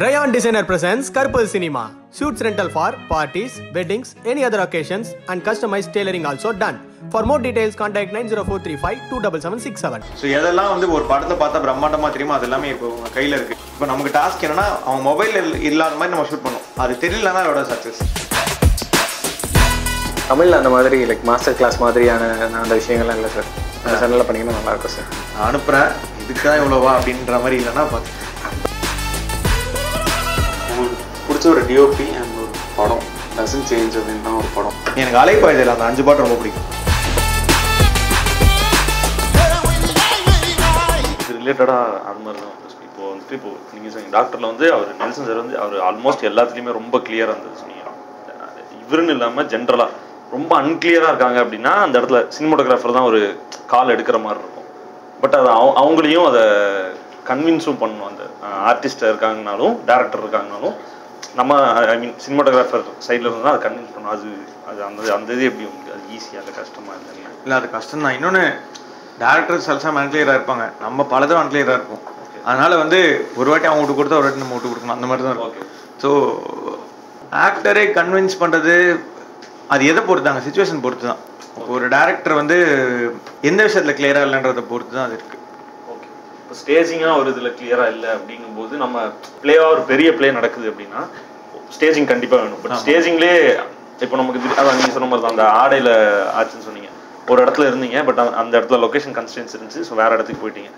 Rayon Designer presents Karpal Cinema. Shoots rental for parties, weddings, any other occasions and customized tailoring also done. For more details contact 90435 27767. So எதெல்லாம் வந்து ஒரு படத்தை பார்த்தா பிரம்மாண்டமாக தெரியுமா அது எல்லாமே இப்போ உங்கள் கையில் இருக்குது. இப்போ நமக்கு டாஸ்க் என்னன்னா அவன் மொபைல் இல்லாத மாதிரி நம்ம ஷூட் பண்ணணும். அது தெரியலன்னா அதோட சக்ஸஸ். தமிழில் அந்த மாதிரி லைக் மாஸ்டர் கிளாஸ் மாதிரியான அந்த விஷயங்கள்லாம் இல்லை சார். அந்த சேனலில் பண்ணிங்கன்னா நல்லாயிருக்கும் சார். நான் அனுப்புகிறேன் இதுக்கு தான் இவ்வளோவா அப்படின்ற மாதிரி இல்லைன்னா பார்த்து பிடிச்ச ஒரு டிஓபி அண்ட் ஒரு படம் டசன் சேஞ்ச் அப்படின்னா ஒரு படம். எனக்கு அலைப்பாயுதில் அந்த 5 பாட்டு ரொம்ப பிடிக்கும். இது ரிலேட்டடாக அது மாதிரி தான் இப்போ வந்துட்டு இப்போ நீங்கள் டாக்டரில் வந்து அவர் நெல்சன் சார் வந்து அவர் ஆல்மோஸ்ட் எல்லாத்துலேயுமே ரொம்ப கிளியராக இருந்தது சொன்னீங்க. இவருன்னு இல்லாமல் ஜென்ரலாக ரொம்ப அன்கிளியராக இருக்காங்க அப்படின்னா அந்த இடத்துல சினிமோட்டோகிராஃபர் தான் ஒரு கால் எடுக்கிற மாதிரி இருக்கும். பட் அது அவங்களையும் அதை கன்வின்ஸும் பண்ணணும். அந்த ஆர்டிஸ்ட் இருக்காங்கனாலும் டேரக்டர் இருக்காங்கனாலும் நம்ம ஐ மீன் சினிமோட்டோகிராஃபர் சைடில் இருந்தால் அதை கன்வின்ஸ் பண்ணணும். அது அந்த இது எப்படி உங்களுக்கு அது ஈஸியாக அது கஷ்டமாக இருந்தாங்க? இல்லை அது கஷ்டம் தான். இன்னொன்று டேரக்டர்ஸ் எல்லாம் அன்கிளியராக இருப்பாங்க, நம்ம பலதும் அன்கிளியராக இருப்போம். அதனால் வந்து ஒரு வாட்டி அவங்க விட்டு கொடுத்தா ஒரு வாட்டி நம்ம விட்டு கொடுக்கணும், அந்த மாதிரி தான் இருக்கும். ஸோ ஆக்டரே கன்வின்ஸ் பண்ணுறது அது எதை பொறுத்தாங்க, சுச்சுவேஷன் பொறுத்து தான். ஒரு டேரக்டர் வந்து எந்த விஷயத்தில் கிளியராக இல்லைன்றதை பொறுத்து தான் அது இருக்குது. ஓகே, இப்போ ஸ்டேஜிங்காக ஒரு இதில் கிளியராக இல்லை அப்படிங்கும்போது நம்ம பிளேவாக ஒரு பெரிய பிளே நடக்குது அப்படின்னா ஸ்டேஜிங் கண்டிப்பாக வேணும். பட் ஸ்டேஜிங்லேயே இப்போ நமக்கு அதான் நீங்கள் சொன்ன மாதிரி தான் அந்த ஆடையில் ஆச்சுன்னு சொன்னீங்க. ஒரு இடத்துல இருந்தீங்க பட் அந்த இடத்துல லொக்கேஷன் கன்ஸ்டன்ஸ் இருந்துச்சு, ஸோ வேறு இடத்துக்கு போயிட்டீங்க.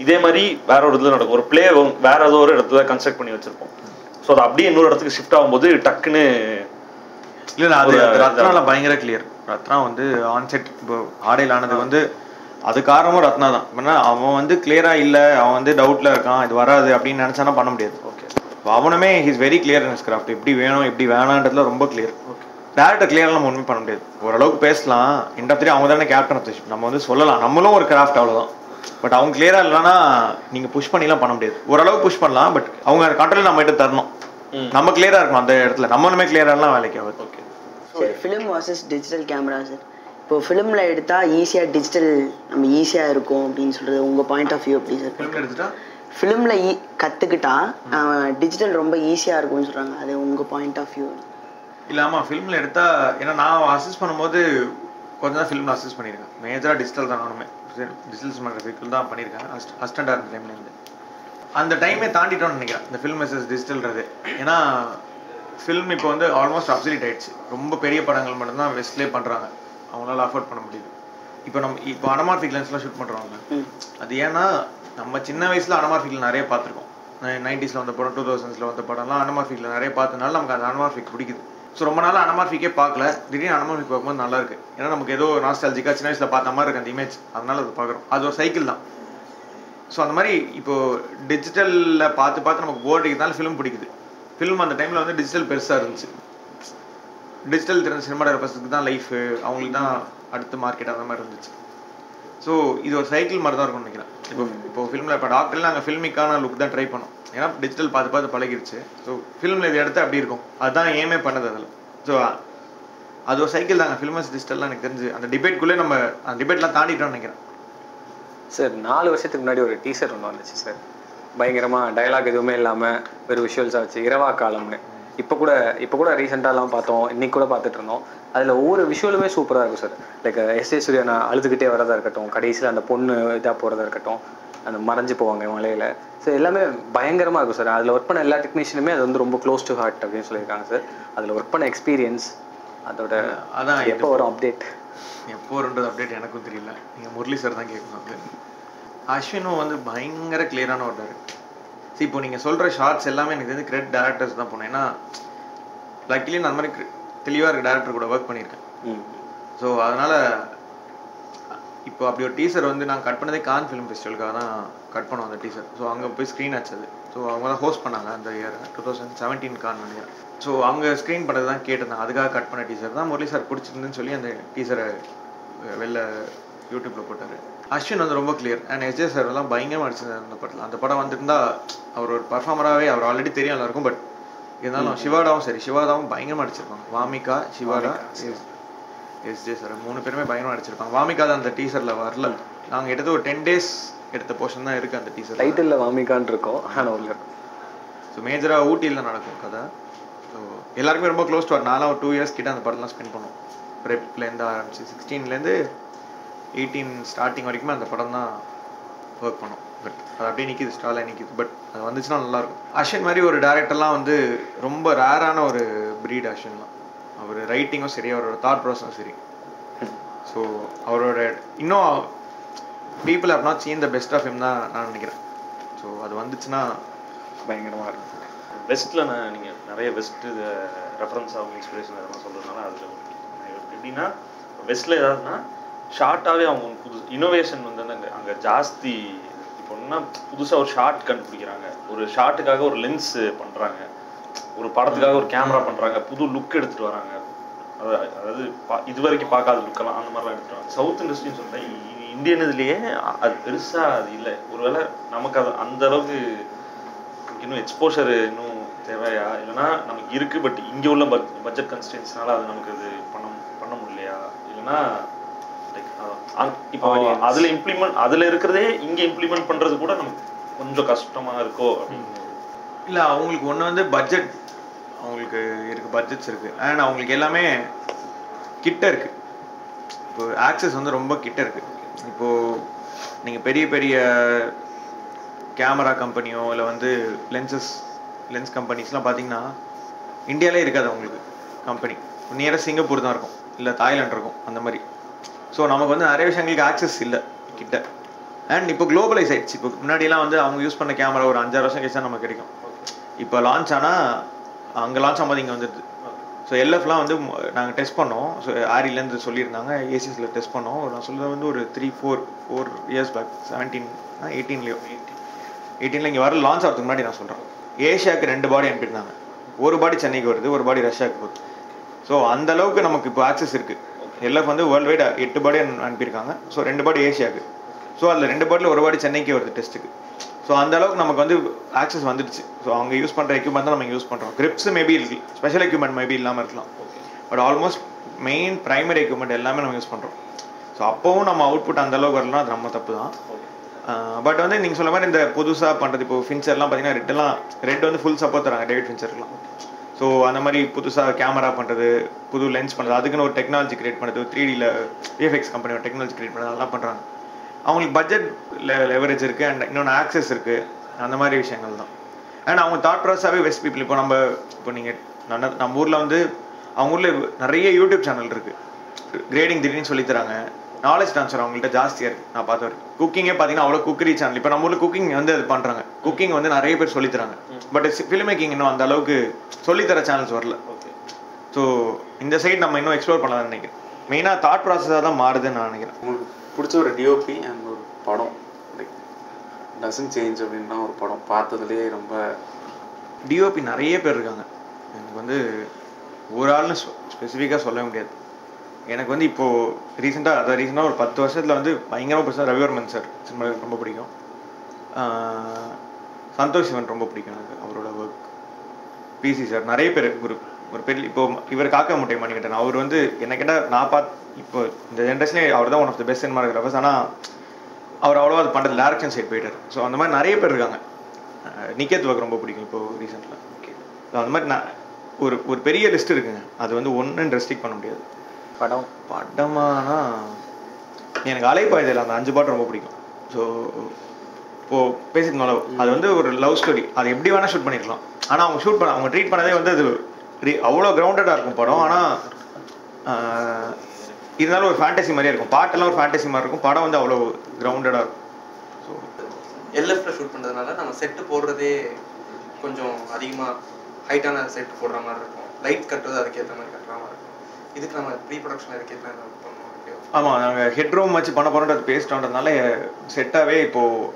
இதே மாதிரி வேற ஒரு இடத்துல நடக்கும். ஒரு பிளே வேற ஏதோ ஒரு இடத்துல கன்ஸ்ட்ரக்ட் பண்ணி வச்சிருப்போம். ஸோ அது அப்படியே இன்னொரு இடத்துக்கு ஷிஃப்ட் ஆகும்போது டக்குன்னு இல்லை அது ரத்னால பயங்கர கிளியர். ரத்னா வந்து ஆன்செட் இப்போ ஆடையில் ஆனது வந்து அது காரணமும் ரத்னா தான். ஏன்னா அவன் வந்து கிளியராக இல்லை, அவன் வந்து டவுட்டில் இருக்கான், இது வராது அப்படின்னு நினச்சானா பண்ண முடியாது. ஓகே, அவனுமே he's very clear in his craft. எப்படி வேணும் எப்படி வேணான்றதுல ரொம்ப கிளியர். ஓகே, டேரக்டர் கிளியராக நம்ம ஒன்றுமே பண்ண முடியாது. ஓரளவுக்கு பேசலாம், எண்ட் ஆஃப் தி டே அவங்க தானே கேப்டன் ஆஃப் தி ஷிப். நம்ம வந்து சொல்லலாம் நம்மளும் ஒரு கிராஃப்ட் அவ்வளோதான். பட் அவங்க கிளியராக இல்லைன்னா நீங்கள் புஷ் பண்ணிலாம் பண்ண முடியாது. ஓரளவுக்கு புஷ் பண்ணலாம், பட் அவங்க கண்ட்ரோல் நம்ம கிட்ட தரணும். நம்ம கிளியராக இருக்கும் அந்த இடத்துல, நம்ம ஒன்றுமே கிளியராகலாம் வேலைக்கு ஆகுது. Okay sir, film versus digital camera sir. இப்போ ஃபிலிமில் எடுத்தால் ஈஸியாக டிஜிட்டல் நம்ம ஈஸியாக இருக்கும் அப்படின்னு சொல்கிறது உங்கள் பாயிண்ட் ஆஃப் வியூ எப்படி சார்? ஃபிலிம் எடுத்துட்டா ஃபிலிமில் கற்றுக்கிட்டா டிஜிட்டல் ரொம்ப ஈஸியாக இருக்கும்னு சொல்கிறாங்க, அது உங்கள் பாயிண்ட் ஆஃப் வியூ? இல்லாமல் ஃபிலிமில் எடுத்தால், ஏன்னா நான் அசிஸ்ட் பண்ணும்போது கொஞ்சம் தான் ஃபிலிமில் அசிஸ்ட் பண்ணியிருக்கேன். மேஜராக டிஜிட்டல் தான், நானுமே டிஜிட்டல் சினிமாகிராஃபிக்கில் தான் பண்ணியிருக்கேன். அசிஸ்டண்டாக இருந்த டைம்லேருந்து அந்த டைமே தாண்டிட்டோன்னு நினைக்கிறேன் இந்த ஃபிலிம் வெர்சஸ் டிஜிட்டல்ன்றது. ஏன்னா ஃபிலிம் இப்போ வந்து ஆல்மோஸ்ட் அப்சல்யூட் ஆயிடுச்சு. ரொம்ப பெரிய படங்கள் மட்டும்தான் வெஸ்ட்லேயே பண்ணுறாங்க, அவங்களால அஃபோர்ட் பண்ண முடியுது. இப்போ அனமார்பிக் லென்ஸ்லாம் ஷூட் பண்ணுறாங்க. அது ஏன்னா நம்ம சின்ன வயசில் அனமார்பிக்கில் நிறைய பார்த்துருக்கோம். 90s வந்த படம் 2000s வந்த படம்லாம் அனமார்பிக்கில் நிறைய பார்த்தனால நமக்கு அந்த அனமார்பிக் பிடிக்குது. ஸோ ரொம்ப நாள் அனமார்பிக்கே பார்க்கல, திடீர்னு அனமார்பிக் பார்க்கும்போது நல்லா இருக்கு. ஏன்னா நமக்கு ஏதோ நாஸ்டாலஜிக்காக சின்ன வயசில் பார்த்த மாதிரி இருக்கு அந்த இமேஜ், அதனால அது பார்க்குறோம். அது ஒரு சைக்கிள் தான். ஸோ அந்த மாதிரி இப்போது டிஜிட்டலில் பார்த்து நமக்கு போர் அடிக்கிறதுனால ஃபிலிம் பிடிக்குது. ஃபிலிம் அந்த டைமில் வந்து டிஜிட்டல் பெருசாக இருந்துச்சு. டிஜிட்டல் தெரிஞ்ச சினிமாட்டோகிராஃபர்ஸுக்கு தான் லைஃபு, அவங்களுக்கு தான் அடுத்த மார்க்கெட் அந்த மாதிரி இருந்துச்சு. ஸோ இது ஒரு சைக்கிள் மாதிரி தான் இருக்கும்னு நினைக்கிறேன். இப்போ ஃபிலிமில் இப்போ டாக்டரில் நாங்கள் ஃபில்மிக்கான லுக் தான் ட்ரை பண்ணோம். ஏன்னா டிஜிட்டல் பார்த்து பழகிடுச்சு. ஸோ ஃபிலிமில் இது எடுத்து அப்படி இருக்கும், அதுதான் ஏமே பண்ணது அதில். ஸோ அது ஒரு சைக்கிள் தாங்க. ஃபிலிமஸ் டிஜிட்டல்லாம் எனக்கு தெரிஞ்சு அந்த டிபேட்குள்ளே நம்ம அந்த டிபேட்லாம் தாண்டிட்டோம்னு நினைக்கிறேன். சார் 4 வருஷத்துக்கு முன்னாடி ஒரு டீசர் ஒன்று வந்துச்சு சார். பயங்கரமாக டயலாக் எதுவுமே இல்லாமல் வெறும் விஷுவல்ஸாக வச்சு, இரவா காலம்னு. இப்போ கூட ரீசெண்டாலாம் பார்த்தோம், இன்றைக்கி கூட பார்த்துட்டு இருந்தோம். அதில் ஒவ்வொரு விஷுவலுமே சூப்பராக இருக்கும் சார். Like SA. சூர்யா அழுதுகிட்டே வரதா இருக்கட்டும், கடைசியில் அந்த பொண்ணு இதாக போகிறதா இருக்கட்டும், அந்த மறைஞ்சு போவாங்க மலையில். ஸோ எல்லாமே பயங்கரமாக இருக்கும் சார். அதில் ஒர்க் பண்ண எல்லா டெக்னீஷியனுமே அது வந்து ரொம்ப க்ளோஸ் டு ஹார்ட் அப்படின்னு சொல்லியிருக்காங்க சார். அதில் ஒர்க் பண்ண எக்ஸ்பீரியன்ஸ் அதோட அதான் எப்போ வரும் அப்டேட்? எப்போ வருன்றது அப்டேட் எனக்கும் தெரியல, நீங்கள் முரளி சார் தான் கேட்கணும். அது அஸ்வினும் வந்து பயங்கர கிளியரான ஒரு டேரக்டர். சரி, இப்போ நீங்கள் சொல்கிற ஷார்ட்ஸ் எல்லாமே எனக்கு தெரிஞ்சு கிரெட் டேரக்டர்ஸ் தான் போனேன். ஏன்னா லக்கிலி நான் அந்த மாதிரி தெளிவாக இருக்க டேரக்டர் கூட ஒர்க் பண்ணியிருக்கேன். ஸோ அதனால் இப்போ அப்படி ஒரு டீசர் வந்து நான் கட் பண்ணதே கான் ஃபிலிம் ஃபெஸ்டிவலுக்காக தான் கட் பண்ணோம் அந்த டீசர். ஸோ அங்கே போய் ஸ்க்ரீன் ஆச்சது. ஸோ அவங்க தான் ஹோஸ்ட் பண்ணாங்க அந்த இயர் 2017 கான் இயர். ஸோ அவங்க ஸ்க்ரீன் பண்ணது தான் கேட்டிருந்தாங்க, அதுக்காக கட் பண்ண டீசர் தான். முரளி சார் பிடிச்சிருந்துன்னு சொல்லி அந்த டீசரை வெளில யூடியூப்பில் போட்டார். அஸ்வின் வந்து ரொம்ப கிளியர். And S J. சார் எல்லாம் பயங்கரமாக அடிச்சிருந்தார் அந்த படத்தில். அந்த படம் வந்துருந்தா அவர் ஒரு பர்ஃபார்மராகவே அவர் ஆல்ரெடி தெரியும் எல்லாருக்கும். பட் இருந்தாலும் சிவாடாவும் சரி, சிவாதாவும் பயங்கரமாக அடிச்சிருப்பாங்க. வாமிகா, சிவாடா, எஸ்.ஜே. சார் 3 பேருமே பயங்கரமாக அடிச்சிருப்பாங்க. வாமிகா தான் அந்த டீசரில் வரல. நாங்கள் எடுத்து ஒரு 10 days எடுத்த போர்ஷன் தான் இருக்குது அந்த டீசர். டைட்டிலில் வாமிகான்னு இருக்கோம், ஆனால் உள்ள ஸோ மேஜராக ஊட்டியில் நடக்கும் கதை. ஸோ எல்லாருக்குமே ரொம்ப க்ளோஸ் டு நானும் ஒரு 2 இயர்ஸ் கிட்ட அந்த படம்லாம் ஸ்பெண்ட் பண்ணோம். ப்ரெப்லேருந்து ஆரம்பிச்சு 16லேருந்து 18 ஸ்டார்டிங் வரைக்குமே அந்த படம் தான் ஒர்க் பண்ணோம். பட் அது அப்படியே நிற்கிது, ஸ்டாலில் நிற்கிது. பட் அது வந்துச்சுன்னா நல்லாயிருக்கும். அஸ்வின் மாதிரி ஒரு டேரக்டர்லாம் வந்து ரொம்ப ரேரான ஒரு ப்ரீட் அஸ்வின்லாம். அவர் ரைட்டிங்கும் சரி, அவரோட தாட் ப்ராசஸும் சரி. ஸோ அவரோட இன்னும் people have not seen the best of him தான் நான் நினைக்கிறேன். ஸோ அது வந்துச்சுன்னா பயங்கரமாக இருக்கும். வெஸ்ட்டில் நீங்கள் நிறைய வெஸ்ட்டு ரெஃபரன்ஸ் ஆகும், இன்ஸ்பிரேஷன் அதெல்லாம் சொல்கிறதுனால அதில் எப்படின்னா வெஸ்ட்டில் ஏதாவதுன்னா ஷார்ட்டாகவே அவங்க புது இனோவேஷன் வந்து அங்கே ஜாஸ்தி. இப்போன்னா புதுசாக ஒரு ஷார்ட் கண்டுபிடிக்கிறாங்க, ஒரு ஷார்ட்டுக்காக ஒரு லென்ஸ் பண்ணுறாங்க, ஒரு படத்துக்காக ஒரு கேமரா பண்ணுறாங்க, புது லுக் எடுத்துகிட்டு வராங்க. அதாவது இது வரைக்கும் பார்க்காத லுக்கெல்லாம் அந்த மாதிரிலாம் எடுத்துட்டு வராங்க. சவுத் இண்டஸ்ட்ரின்னு சொல்லிட்டேன், இந்தியன் இதுலேயே அது பெருசாக அது இல்லை. ஒருவேளை நமக்கு அது அந்த அளவுக்கு இன்னும் எக்ஸ்போஷர் இன்னும் தேவையா, இல்லைன்னா நமக்கு இருக்குது பட் இங்கே உள்ள பட்ஜெட் கன்ஸ்டன்ஸ்னால அது நமக்கு அது பண்ண முடியலையா, இல்லைன்னா இப்போ அதில் அதில் இருக்கிறதே இங்கே இம்ப்ளிமெண்ட் பண்ணுறது கூட நமக்கு கொஞ்சம் கஷ்டமாக இருக்கோ அப்படின்னு. இல்லை அவங்களுக்கு ஒன்று வந்து பட்ஜெட் அவங்களுக்கு இருக்குது, பட்ஜெட்ஸ் இருக்குது. அண்ட் அவங்களுக்கு எல்லாமே கிட்ட இருக்குது. இப்போ ஆக்சஸ் வந்து ரொம்ப கிட்ட இருக்குது. இப்போது நீங்கள் பெரிய பெரிய கேமரா கம்பெனியோ இல்லை வந்து லென்ஸ் கம்பெனிஸ்லாம் பார்த்தீங்கன்னா இந்தியாவிலே இருக்காது அவங்களுக்கு கம்பெனி. நியரஸ்ட் சிங்கப்பூர் தான் இருக்கும், இல்லை தாய்லாண்ட் இருக்கும் அந்த மாதிரி. ஸோ நமக்கு வந்து நிறைய விஷயங்களுக்கு ஆக்சஸ் இல்லை கிட்ட. அண்ட் இப்போ குளோபலைஸ் ஆயிடுச்சு. இப்போ முன்னாடியெல்லாம் வந்து அவங்க யூஸ் பண்ண கேமரா ஒரு 5-6 வருஷம் கழிச்சா நமக்கு கிடைக்கும். இப்போ லான்ச் ஆனால் அங்கே லான்ச் ஆகும்போது இங்கே வந்துடுது. ஸோ எல்எஃப்லாம் வந்து நாங்கள் டெஸ்ட் பண்ணோம். ஸோ ஆரிலேருந்து சொல்லியிருந்தாங்க, ஏசிஎஸில் டெஸ்ட் பண்ணோம். நான் சொல்கிறது வந்து ஒரு 3-4 இயர்ஸ் பேக், 18 இங்கே வர லான்ச் ஆகிறதுக்கு முன்னாடி நான் சொல்கிறேன். ஏஷியாவுக்கு 2 பாடி அனுப்பியிருந்தாங்க. ஒரு பாடி சென்னைக்கு வருது, ஒரு பாடி ரஷ்யாவுக்கு போகுது. ஸோ அந்த அளவுக்கு நமக்கு இப்போ ஆக்சஸ் இருக்குது. எல்எஃப் வந்து வேர்ல்டு வைட் 8 பாடி அனுப்பியிருக்காங்க. ஸோ 2 பாடி ஏஷியாவுக்கு. ஸோ அதில் 2 பாடியில் ஒரு பாடி சென்னைக்கு வருது டெஸ்ட்டுக்கு. ஸோ அந்த அளவுக்கு நமக்கு வந்து ஆக்சஸ் வந்துடுச்சு. ஸோ அவங்க யூஸ் பண்ணுற எக்யூப்மெண்ட் தான் நம்ம யூஸ் பண்ணுறோம். கிரிப்ஸ் மேபி இருக்கு, ஸ்பெஷல் எக்யூப்மெண்ட் மேபி இல்லாமல் இருக்கலாம். But almost main primary equipment எல்லாமே நம்ம யூஸ் பண்ணுறோம். ஸோ அப்போவும் நம்ம அவுட்புட் அந்த அளவுக்கு வரலாம், அது நம்ம தப்பு தான். பட் வந்து நீங்கள் சொல்ல மாதிரி இந்த புதுசாக பண்ணுறது, இப்போ ஃபின்ச்சர்லாம் பார்த்தீங்கன்னா ரெட் வந்து ஃபுல் சப்போர்ட் தராங்க டேவிட் ஃபின்ச்சர்லாம். ஸோ அந்த மாதிரி புதுசாக கேமரா பண்ணுறது, புது லென்ஸ் பண்ணுறது, அதுக்குன்னு ஒரு டெக்னாலஜி கிரியேட் பண்ணுறது, 3Dயில் விஎஃப்எக்ஸ் கம்பெனியோட டெக்னாலஜி கிரியேட் பண்ணுறது, அதெல்லாம் பண்ணுறாங்க. அவங்களுக்கு பட்ஜெட் லெவரேஜ் இருக்குது அண்ட் இன்னொன்று ஆக்சஸ் இருக்குது. அந்த மாதிரி விஷயங்கள் தான். அண்ட் அவங்க தாட் ப்ராசஸாகவே வெஸ்ட் பீப்புள். இப்போ நீங்கள் நம்ம ஊரில் வந்து அவங்க ஊரில் நிறைய யூடியூப் சேனல் இருக்குது. கிரேடிங் திடீர்னு சொல்லித்தராங்க. நாலேஜ் ட்ரான்ஸ்ஃபர் அவங்கள்ட்ட ஜாஸ்தியாக இருக்குது. நான் பார்த்த வரைக்கும் குக்கிங்கே பார்த்தீங்கன்னா அவ்வளோ குக்கரி சேனல். இப்போ நம்ம ஊரில் குக்கிங் வந்து அது பண்ணுறாங்க. குக்கிங் வந்து நிறைய பேர் சொல்லித்தராங்க. பட் ஃபிலிம் மேக்கிங் இன்னும் அந்த அளவுக்கு சொல்லித்தர சேனல்ஸ் வரல. ஸோ இந்த சைட் நம்ம இன்னும் எக்ஸ்ப்ளோர் பண்ணலாம்னு நினைக்கிறேன். மெயினாக தாட் ப்ராசஸாக தான் மாறுதுன்னு நான் நினைக்கிறேன். உங்களுக்கு பிடிச்ச ஒரு டிஓபி அண்ட் ஒரு படம் லைக் டசன்ட் சேஞ்ச் அப்படின்னா ஒரு படம் பார்த்ததுலேயே ரொம்ப டிஓபி நிறைய பேர் இருக்காங்க. எனக்கு வந்து ஒரு ஆள்னு ஸ்பெசிஃபிக்காக சொல்ல முடியாது. எனக்கு வந்து இப்போது ரீசெண்டாக ஒரு 10 வருஷத்தில் வந்து பயங்கரமாக பிடிச்சா ரவிவர்மன் சார் சினிமா ரொம்ப பிடிக்கும். சந்தோஷ் சிவன் ரொம்ப பிடிக்கும் எனக்கு, அவரோட ஒர்க். பிசி சார், நிறைய பேர் ஒரு பெரிய இப்போ இவர் காக்க முட்டை மணிக்கிட்டேன். அவர் வந்து என்ன கேட்டால் நான் இப்போ இந்த ஜென்ரேஷனே அவர் தான் one of the best cinematographers. ஆனால் அவர் அவ்வளோவா அது பண்ணுறது டேரக்ஷன் சைட் போயிட்டார். ஸோ அந்த மாதிரி நிறைய பேர் இருக்காங்க. நிக்கேத் ஒர்க் ரொம்ப பிடிக்கும் இப்போது ரீசெண்டில். ஸோ அந்த மாதிரி ஒரு பெரிய லிஸ்ட் இருக்குங்க. அது வந்து ஒன்றுன்னு ரெஸ்ட்ரிக்ட் பண்ண முடியாது. படமானா எனக்கு அலைப்பாய்தல் அந்த 5 பாட்டு ரொம்ப பிடிக்கும். ஸோ இப்போது பேசியிருந்தோம், அது வந்து ஒரு லவ் ஸ்டோரி. அது எப்படி வேணால் ஷூட் பண்ணியிருக்கலாம். ஆனால் அவங்க ட்ரீட் பண்ணதே வந்து அது அவ்வளோ கிரவுண்டடாக இருக்கும் படம். ஆனால் இருந்தாலும் ஒரு ஃபேண்டசி மாதிரியே இருக்கும். பாட்டெல்லாம் ஒரு ஃபேண்டசி மாதிரி இருக்கும். படம் வந்து அவ்வளோ கிரவுண்டடாக இருக்கும். ஸோ எல்எஃப்ல ஷூட் பண்ணுறதுனால நம்ம செட்டு போடுறதே கொஞ்சம் அதிகமாக ஹைட்டான செட் போடுற மாதிரி இருக்கும். லைட் கட்டுறது அதுக்கேற்ற மாதிரி கட்டுற மாதிரி இருக்கும். இதுக்கு நம்ம ப்ரீ ப்ரொடக்ஷன் அதுக்கேற்ற மாதிரி பண்ணுவோம். ஆமாம், நாங்கள் ஹெட் ரூம் வச்சு பண்ண போகிறோன்றது பேசிட்டோன்றதுனால செட்டாகவே இப்போது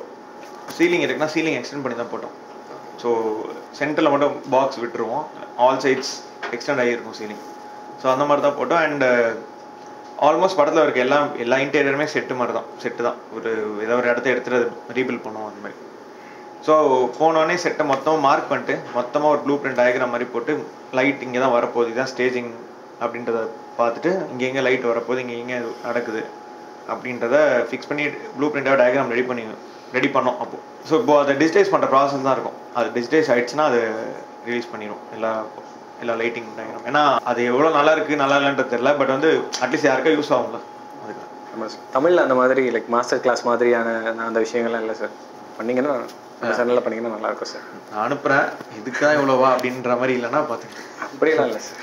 சீலிங் இருக்குன்னா சீலிங் எக்ஸ்டெண்ட் பண்ணி தான் போட்டோம். ஸோ சென்டரில் மட்டும் பாக்ஸ் விட்டுருவோம், ஆல் சைட்ஸ் எக்ஸ்டெண்ட் ஆகியிருக்கும் சீலிங். ஸோ அந்த மாதிரி தான் போட்டோம். அண்ட் ஆல்மோஸ்ட் படத்தில் இருக்க எல்லா இன்டீரியருமே செட்டு தான். ஏதோ ஒரு இடத்த எடுத்துகிட்டு ரீபில்ட் பண்ணுவோம் அந்த மாதிரி. ஸோ போனோடனே செட்டை மொத்தமாக மார்க் பண்ணிட்டு மொத்தமாக ஒரு ப்ளூ பிரிண்ட் டயக்ராம் மாதிரி போட்டு லைட் இங்கே தான் வரப்போகுது, இதுதான் ஸ்டேஜிங் அப்படின்றத பார்த்துட்டு இங்கே லைட் வரப்போகுது, இங்கே நடக்குது அப்படின்றத ஃபிக்ஸ் பண்ணி ப்ளூ பிரிண்டாக டயக்ராம் ரெடி பண்ணி ரெடி பண்ணோம் அப்போது. ஸோ இப்போது அதை டிஜிட்டைஸ் பண்ணுற ப்ராசஸ் தான் இருக்கும். அது டிஜிட்டைஸ் ஆகிடுச்சுன்னா அது ரிலீஸ் பண்ணிடும் எல்லா லைட்டிங் டயக்ராம். ஏன்னா அது எவ்வளோ நல்லா இருக்குது நல்லா இல்லைன்றது தெரியல, பட் வந்து அட்லீஸ்ட் யாருக்கா யூஸ் ஆகும்ல. அதுக்கு நம்ம தமிழில் அந்த மாதிரி லைக் மாஸ்டர் கிளாஸ் மாதிரியான அந்த விஷயங்கள்லாம் இல்லை சார். பண்ணிங்கன்னா அந்த சேனலில் பண்ணிங்கன்னா நல்லாயிருக்கும் சார். நான் அனுப்புகிறேன், இதுக்கு தான் இவ்வளோவா அப்படின்ற மாதிரி இல்லைன்னா பார்த்துக்கிட்டேன். அப்படியெல்லாம் இல்லை சார்.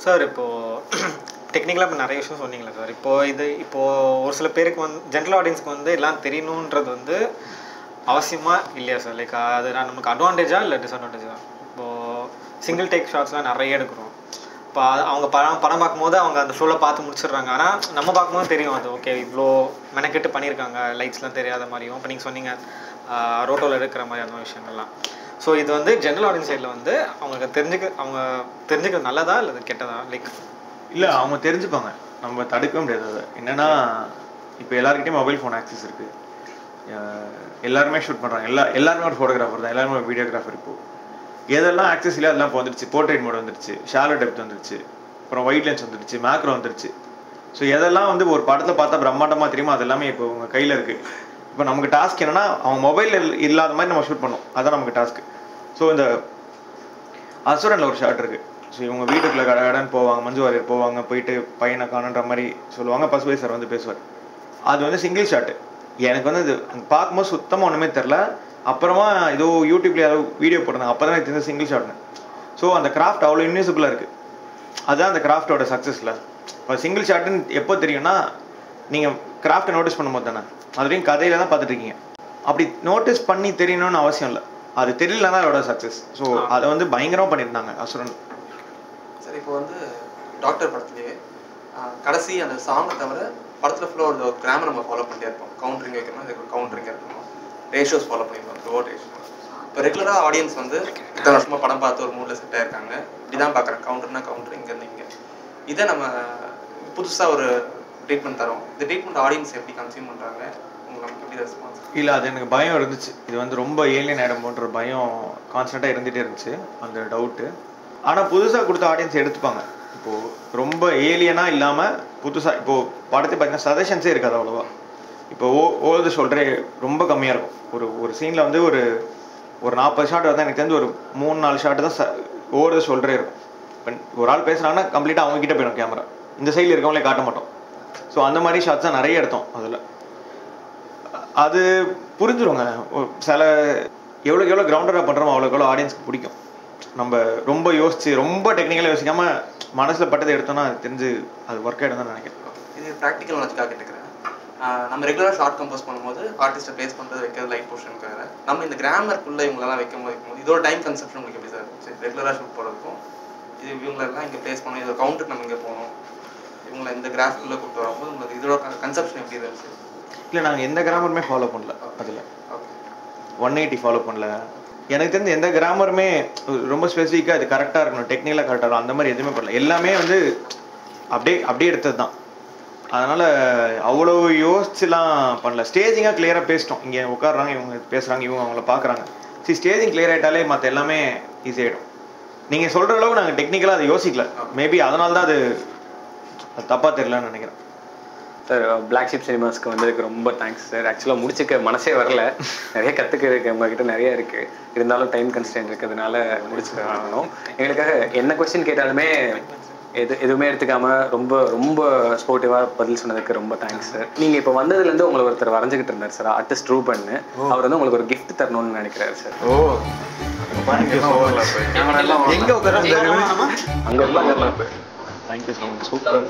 சார் இப்போது டெக்னிக்கலாக இப்போ நிறைய விஷயம் சொன்னீங்களா சார். இப்போது ஒரு சில பேருக்கு வந்து ஜென்ரல் ஆடியன்ஸ்க்கு வந்து எல்லாம் தெரியணுன்றது வந்து அவசியமாக இல்லையா சார்? லைக் அது நமக்கு அட்வான்டேஜா இல்லை டிஸ்அட்வான்டேஜா? இப்போது சிங்கிள் டேக் ஷாட்ஸ்லாம் நிறைய எடுக்கிறோம். இப்போ அவங்க படம் பார்க்கும்போது அவங்க அந்த ஃப்ளோவில் பார்த்து முடிச்சிடுறாங்க. ஆனால் நம்ம பார்க்கும்போது தெரியும் அது ஓகே இவ்வளோ மெனக்கெட்டு பண்ணியிருக்காங்க, லைட்ஸ்லாம் தெரியாத மாதிரியும். இப்போ நீங்கள் சொன்னீங்க ரோட்டோவில் எடுக்கிற மாதிரியான விஷயங்கள்லாம். ஸோ இது வந்து ஜென்ரல் ஆடியன்ஸ் சைடில் வந்து அவங்க தெரிஞ்சுக்கிறது நல்லதா இல்லை கெட்டதா? லைக் இல்லை, அவங்க தெரிஞ்சுப்பாங்க, நம்ம தடுக்க முடியாது. அது என்னென்னா இப்போ எல்லாருக்கிட்டையும் மொபைல் ஃபோன் ஆக்சஸ் இருக்குது, எல்லாருமே ஷூட் பண்ணுறாங்க, எல்லாருமே ஒரு ஃபோட்டோகிராஃபர் தான், எல்லாருமே ஒரு வீடியோகிராஃபர். இப்போது எதெல்லாம் ஆக்சஸ் இல்லை அதெல்லாம் இப்போ வந்துருச்சு. போர்ட்ரேட் மோட் வந்துருச்சு, ஷாலோ டெப்த் வந்துருச்சு, அப்புறம் ஒயிட் லென்ஸ் வந்துருச்சு, மேக்ரோ வந்துருச்சு. ஸோ எதெல்லாம் வந்து ஒரு படத்தில் பார்த்தா பிரம்மாண்டமாக தெரியுமா அது எல்லாமே இப்போ உங்கள் கையில் இருக்குது. இப்போ நமக்கு டாஸ்க் என்னென்னா அவங்க மொபைலில் இல்லாத மாதிரி நம்ம ஷூட் பண்ணோம், அதுதான் நமக்கு டாஸ்க்கு. ஸோ இந்த அசுரனில் ஒரு ஷாட் இருக்குது. ஸோ இவங்க வீட்டுக்குள்ளே கடன் போவாங்க, மஞ்சு வாரியர் போவாங்க, போயிட்டு பையனை காணுன்ற மாதிரி சொல்லுவாங்க. பசுபதி சார் வந்து பேசுவார். அது வந்து சிங்கிள் ஷாட்டு. எனக்கு வந்து இது பார்க்கும்போது சுத்தமாக ஒன்றுமே தெரில. அப்புறமா ஏதோ யூடியூப்ல ஏதோ வீடியோ போட்டிருந்தாங்க, அப்போ தான் தெரிஞ்ச சிங்கிள் ஷாட்னு. ஸோ அந்த கிராஃப்ட் அவ்வளோ இன்விசிபிளாக இருக்குது. அதுதான் அந்த கிராஃப்டோட சக்ஸஸில். இப்போ சிங்கிள் ஷாட்டுன்னு எப்போ தெரியும்னா நீங்கள் கிராஃப்டை நோட்டீஸ் பண்ணும்போது தானே. அதுலேயும் கதையில தான் பார்த்துட்டு இருக்கீங்க. அப்படி நோட்டீஸ் பண்ணி தெரியணும்னு அவசியம் இல்லை, அது தெரியலன்னா அதோட சக்ஸஸ். ஸோ அதை வந்து பயங்கரமாக பண்ணியிருந்தாங்க அசுரன். சரி, இப்போ வந்து டாக்டர் படத்துலேயே கடைசி அந்த சாங்கை தவிர படத்தில் ஃபுல்லாக ஒரு கிராமர் நம்ம ஃபாலோ பண்ணிட்டே இருப்போம். கவுண்டரிங் வைக்கணும், அதுக்கு கவுண்டரிங் இருக்கணும், ரேஷியோஸ் ஃபாலோ பண்ணிருப்போம், ரோட் ரேஷியோ. இப்போ ரெகுலராக ஆடியன்ஸ் வந்து இத்தனை வருஷமாக படம் பார்த்து ஒரு மூடில் செட் ஆயிருக்காங்க, இப்படிதான் பார்க்குறேன், கவுண்டர்னா கவுண்டர், இங்கேருந்து இங்கே. இதை நம்ம புதுசாக ஒரு ட்ரீட்மெண்ட் தரோம். இந்த ட்ரீட்மெண்ட் ஆடியன்ஸ் எப்படி கன்சியூம் பண்ணுறாங்க, உங்களுக்கு எப்படி ரெஸ்பான்ஸ்? இல்லை, அது எனக்கு பயம் இருந்துச்சு. இது வந்து ரொம்ப ஏலியன் ஆகிடும்போன்ற பயம் கான்ஸ்டண்ட்டாக இருந்துகிட்டே இருந்துச்சு, அந்த டவுட்டு. ஆனால் புதுசாக கொடுத்த ஆடியன்ஸ் எடுத்துப்பாங்க. இப்போது ரொம்ப ஏலியனாக இல்லாமல் புதுசாக இப்போது படத்தை பார்த்தீங்கன்னா சஜஷன்ஸே இருக்காது அவ்வளோவா. இப்போ ஓல்டு ஷோல்டரே ரொம்ப கம்மியாக இருக்கும். ஒரு சீனில் வந்து ஒரு 40 ஷாட் வந்து எனக்கு தெரிஞ்சு ஒரு 3-4 ஷாட்டு தான் ஓல்டு ஷோல்டரே இருக்கும். இப்போ ஒரு ஆள் பேசுகிறாங்கன்னா கம்ப்ளீட்டாக அவங்ககிட்ட போயிடும் கேமரா, இந்த சைடில் இருக்கவங்களே காட்ட மாட்டோம். ஸோ அந்த மாதிரி ஷாட்ஸ் தான் நிறைய எடுத்தோம். அதில் அது புரிஞ்சுருவாங்க. சில எவ்வளோக்கு எவ்வளோ கிரவுண்டராக பண்ணுறோமோ அவ்வளோக்கு எவ்வளோ ஆடியன்ஸ்க்கு பிடிக்கும். நம்ம ரொம்ப யோசிச்சு ரொம்ப டெக்னிக்கலாக யோசிக்காமல் மனசில் பட்டதை எடுத்தோம்னா அது தெரிஞ்சு அது ஒர்க் ஆகிடும் தான் நினைக்கிறேன். இது ப்ராக்டிக்கல் நாலேஜ்க்காக கேட்டுக்கிறேன். நம்ம ரெகுலராக ஷார்ட் கம்போஸ் பண்ணும்போது ஆர்டிஸ்ட்டை ப்ளேஸ் பண்ணுறது வைக்கிறது லைட் போர்ஷனுக்காக நம்ம இந்த கிராமருக்குள்ளே இவங்களெல்லாம் வைக்கும்போது இதோட டைம் கன்செப்ஷன் உங்களுக்கு எப்படி சார்? சரி, ரெகுலராக ஷூட் போகிறதுக்கும் இது இவங்களெல்லாம் இங்கே ப்ளேஸ் பண்ணணும், இதோட கவுண்டருக்கு நம்ம இங்கே போகணும், இவங்களை இந்த கிராஃப்குள்ளே கூப்பிட்டு வரும்போது உங்களுக்கு இதோட கன்செப்ஷன் எப்படி இருந்துச்சு? இல்லை, நாங்கள் எந்த கிராமருமே ஃபாலோ பண்ணல. அதில் 180 ஃபாலோ பண்ணல. எனக்கு தெரிஞ்ச எந்த கிராமருமே ரொம்ப ஸ்பெசிஃபிக்காக இது கரெக்டாக இருக்கணும், டெக்னிக்கலாக கரெக்டாக இருக்கணும், அந்த மாதிரி எதுவுமே பண்ணல. எல்லாமே வந்து அப்படியே எடுத்தது தான். அதனால் அவ்வளோ யோசிச்சுலாம் பண்ணல. ஸ்டேஜிங்காக கிளியராக பேசிட்டோம். இங்கே உட்காடுறாங்க, இவங்க பேசுகிறாங்க, இவங்க அவங்கள பார்க்குறாங்க. சரி, ஸ்டேஜிங் கிளியர் ஆகிட்டாலே மற்ற எல்லாமே ஈஸியாகிடும். நீங்கள் சொல்கிற அளவுக்கு நாங்கள் டெக்னிக்கலாக அதை யோசிக்கல. மேபி அதனால தான் அது தப்பாக தெரியலன்னு நினைக்கிறேன். சார், பிளாக் ஷிப் சினிமாஸ்க்கு வந்ததுக்கு ரொம்ப தேங்க்ஸ் சார். ஆக்சுவலாக முடிச்சுக்க மனசே வரல, நிறைய கற்றுக்கிறதுக்கு உங்ககிட்ட நிறைய இருக்குது. இருந்தாலும் டைம் கன்ஸ்டன்ட் இருக்கிறதுனால முடிச்சுக்க ஆகணும். எங்களுக்காக என்ன கொஸ்டின் கேட்டாலுமே எதுவுமே எடுத்துக்காம ரொம்ப ரொம்ப ஸ்போர்ட்டிவாக பதில் சொன்னதுக்கு ரொம்ப தேங்க்ஸ் சார். நீங்கள் இப்போ வந்ததுலேருந்து உங்களை ஒருத்தர் வரைஞ்சிக்கிட்டு இருந்தார் சார், ஆர்டிஸ்ட் ரூ பண்ணு. அவர் வந்து உங்களுக்கு ஒரு கிஃப்ட் தரணும்னு நினைக்கிறாரு சார். எங்கே உட்கார அங்கே உட்காந்துடலாம். Thank you so much. சூப்பர்.